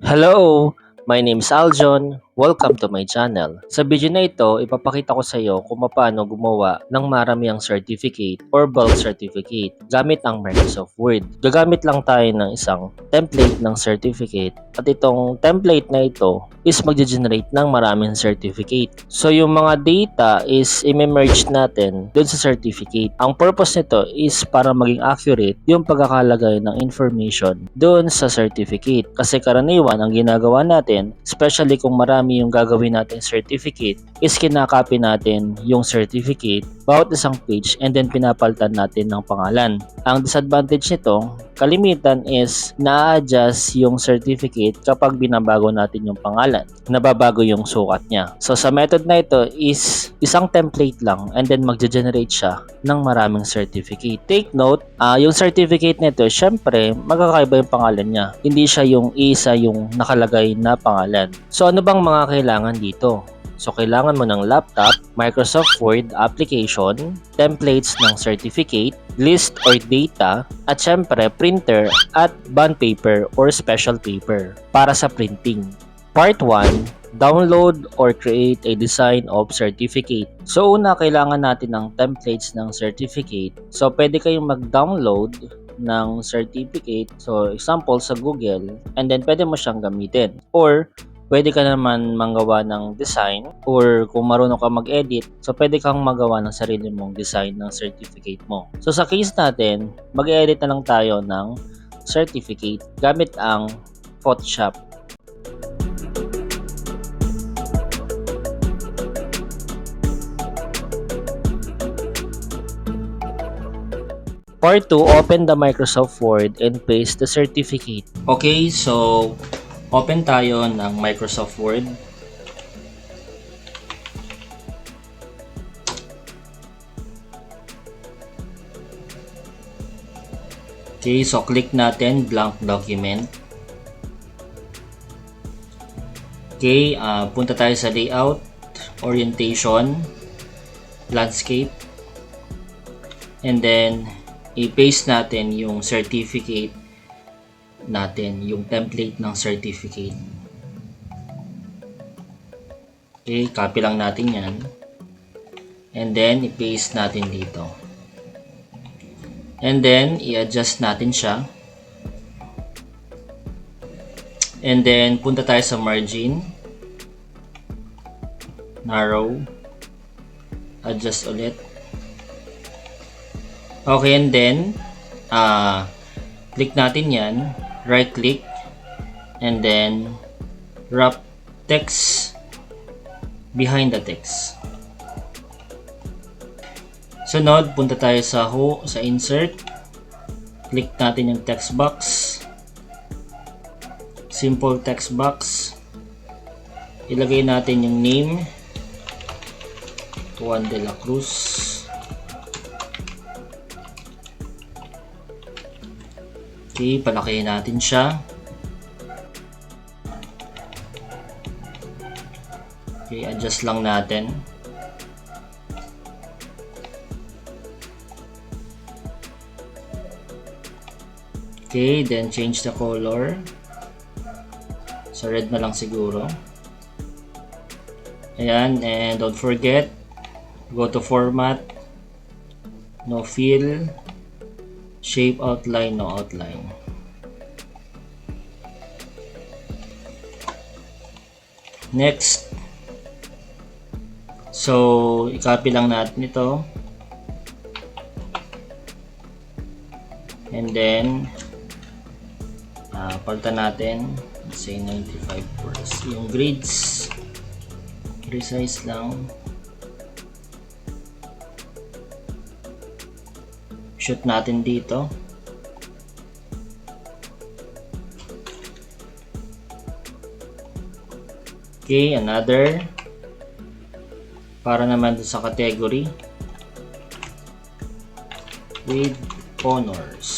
Hello! My name is Aljon. Welcome to my channel. Sa video na ito, ipapakita ko sa iyo kung paano gumawa ng maramihang certificate or bulk certificate gamit ang Microsoft Word. Gagamit lang tayo ng isang template ng certificate at itong template na ito is mag-generate ng maraming certificate. So yung mga data is i-merge natin dun sa certificate. Ang purpose nito is para maging accurate yung pagkakalagay ng information dun sa certificate. Kasi karaniwan ang ginagawa natin, especially kung marami yung gagawin natin certificate, is kinakopy natin yung certificate bawat isang page and then pinapalitan natin ng pangalan. Ang disadvantage nito, kalimitan is na-adjust yung certificate kapag binabago natin yung pangalan. Nababago yung sukat niya. So sa method na ito is isang template lang and then magge-generate siya ng maraming certificate. Take note, yung certificate nito, syempre magkakaiba yung pangalan niya. Hindi siya yung isa yung nakalagay na pangalan. So ano bang mga kailangan dito? So, kailangan mo ng laptop, Microsoft Word application, templates ng certificate, list or data, at syempre printer at bond paper or special paper para sa printing. Part 1, download or create a design of certificate. So, una kailangan natin ng templates ng certificate. So, pwede kayong mag-download ng certificate. So, example sa Google, and then pwede mo siyang gamitin. Or, pwede ka naman manggawa ng design or kung marunong ka mag-edit, so pwede kang magawa ng sarili mong design ng certificate mo. So sa case natin, mag-edit na lang tayo ng certificate gamit ang Photoshop. Part 2, open the Microsoft Word and paste the certificate. Okay, so open tayo ng Microsoft Word. Okay, so click natin blank document. Okay, punta tayo sa layout, orientation, landscape, and then i-paste natin yung certificate natin, yung template ng certificate. Okay, copy lang natin yan. And then, i-paste natin dito. And then, i-adjust natin siya. And then, punta tayo sa margin. Narrow. Adjust ulit. Okay, and then, click natin yan. Right click and then wrap text behind the text. Sunod, punta tayo sa insert. Click natin yung text box. Simple text box. Ilagay natin yung name. Juan de la Cruz. Okay, palakihin natin siya. Okay, adjust lang natin. Okay, then change the color. Sa red na lang siguro. Ayan, and don't forget, go to format, no fill, shape outline, no outline. Next. So, i-copy lang natin ito. And then, palitan natin. Let's say 95 yung grids. Resize lang. Shoot natin dito. Okay, another. Para naman sa category. With honors.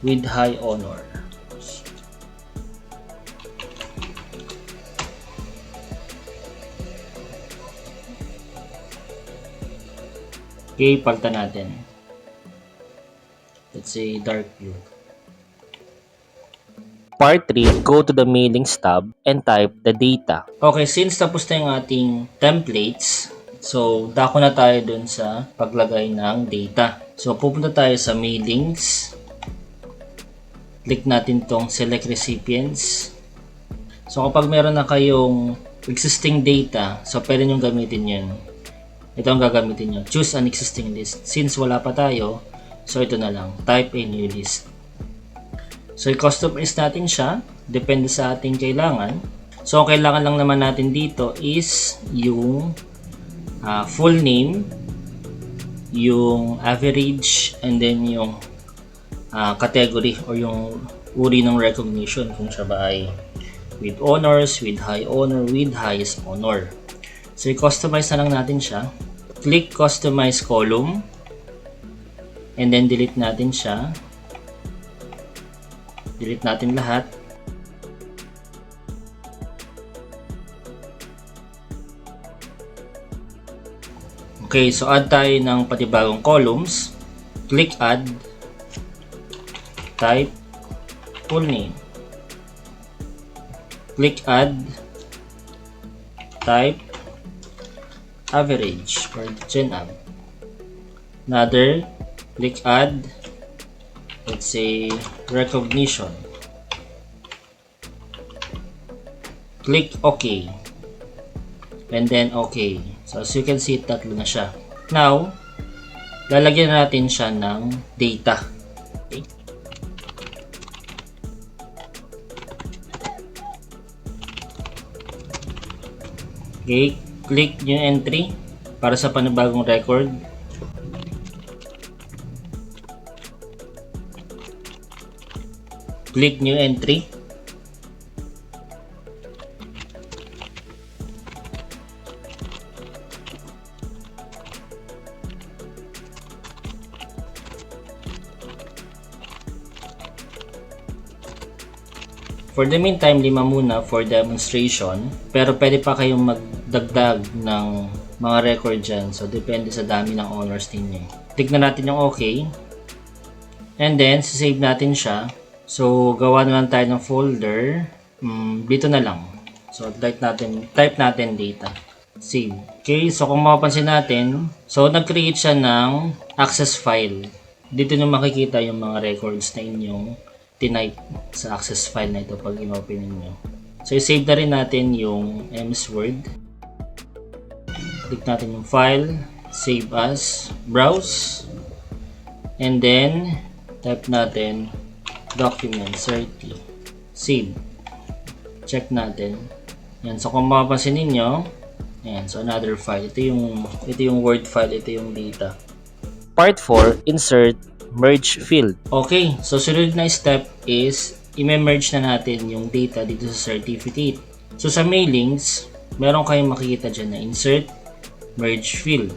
With high honor. Okay, palitan natin. let's say dark blue. Part 3, go to the mailings tab and type the data. Okay, since tapos na yung ating templates, so dako na tayo dun sa paglagay ng data. So pupunta tayo sa mailings. Click natin tong select recipients. So kapag meron na kayong existing data, so pwede nyo gamitin yun. Ito ang gagamitin nyo. Choose an existing list. Since wala pa tayo, so ito na lang. Type a new list. So i-customize natin siya. Depende sa ating kailangan. So ang kailangan lang naman natin dito is yung full name, yung average, and then yung category or yung uri ng recognition, kung siya ba ay with honors, with high honor, with highest honor. So i-customize na lang natin siya. Click customize column and then delete natin siya. Delete natin lahat. Okay, so add tayo ng patibagong columns. Click add. Type full name. Click add. Type average or GenAv. Another, click add. Let's say recognition. Click OK. And then OK. So as you can see, tatlo na siya. Now, lalagyan natin siya ng data. Okay. Okay. Click new entry para sa panibagong record. Click new entry. For the meantime, 5 muna for demonstration. Pero pwede pa kayong magdagdag ng mga record dyan. So, depende sa dami ng honors ninyo. Tignan natin yung OK. And then, save natin siya. So, gawa na lang tayo ng folder. Dito na lang. So, type natin data. Save. Okay, so kung mapapansin natin, so nag-create siya ng access file. Dito nyo makikita yung mga records na inyong tinype sa access file na ito pag in-open niyo. So, i-save na rin natin yung MS Word. Click natin yung file, save as, browse, and then type natin document 30, save. Check natin. Yan, so kung mapapansin niyo, yan, so another file. Ito yung Word file, ito yung data. Part 4, insert merge field. Okay, so sunod na step is i-merge na natin yung data dito sa certificate. So sa mailings, meron kayong makikita dyan na insert merge field.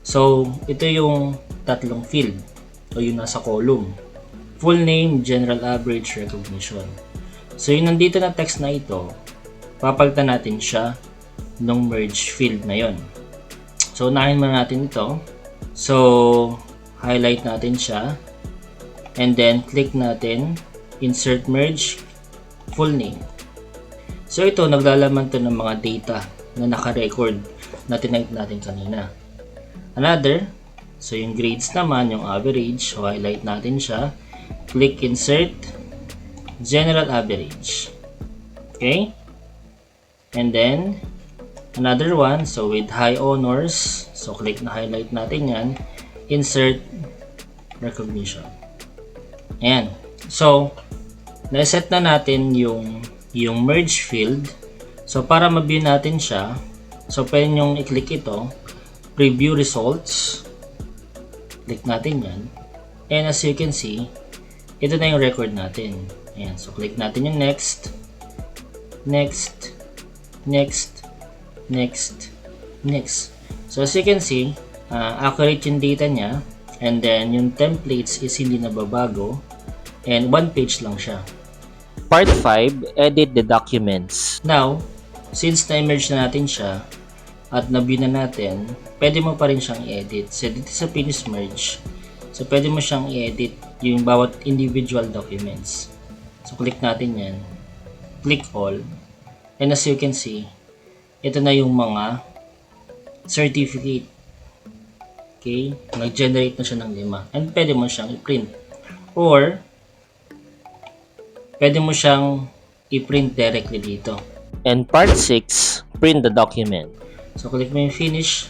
So ito yung tatlong field o yung nasa column. Full name, general average, recognition. So yung nandito na text na ito, papalitan natin siya ng merge field na yon. So unahin muna natin ito. So highlight natin siya and then click natin insert merge full name. So ito, naglalaman to ng mga data na naka-record na tinype natin kanina. Another, so yung grades naman, yung average, so highlight natin siya, click insert general average. Okay, and then another one, so with high honors, so click na highlight natin yan, insert recognition. Ayan. So, na-set na natin yung merge field. So, para ma-view natin siya, so pwede nyong i-click ito, preview results. Click natin yan. And as you can see, ito na yung record natin. Ayan. So, click natin yung next, next, next, next, next. So, as you can see, accurate yung data niya, and then yung templates is hindi nababago, and one page lang siya. Part 5, edit the documents. Now, since na-merge na natin siya at na-view na natin, pwede mo pa rin siyang i-edit. So dito sa finish merge, So, pwede mo siyang i-edit yung bawat individual documents. So, click natin yan. Click all. And as you can see, ito na yung mga certificate. Okay? Nag-generate na siya ng 5. And pwede mo siyang i-print. Or, pwede mo siyang i-print directly dito. And part 6, print the document. So, click mo yung finish.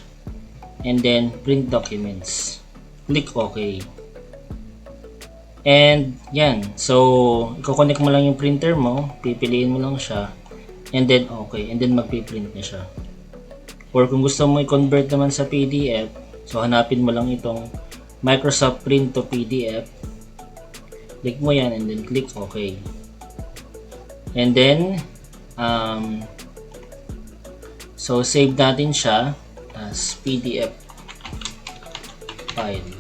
And then, print documents. Click OK. And, yan. So, i-connect mo lang yung printer mo. Pipiliin mo lang siya. And then, okay. And then, magpiprint na siya. Or kung gusto mo i-convert naman sa PDF, so, hanapin mo lang itong Microsoft Print to PDF. Click mo yan and then click OK. And then, so, save natin siya as PDF file.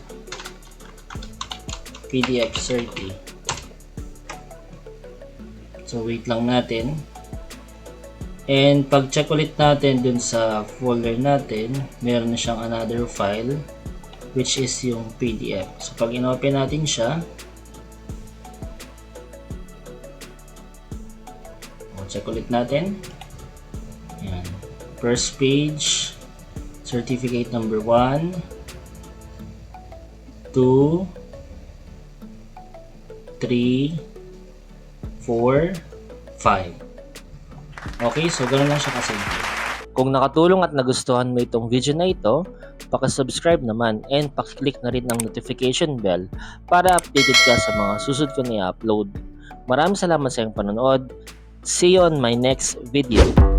PDF 30. So, wait lang natin. And pag check ulit natin dun sa folder natin, meron na siyang another file which is yung PDF. So, pag in-open natin siya, check ulit natin. Yan. First page, certificate number 1, 2, 3, 4, 5. Okay, so ganoon lang siya kasimple. Kung nakatulong at nagustuhan mo itong video na ito, paki-subscribe naman and paki-click na rin ang notification bell para updated ka sa mga susunod ko na i-upload. Maraming salamat sa iyong panonood. See you on my next video.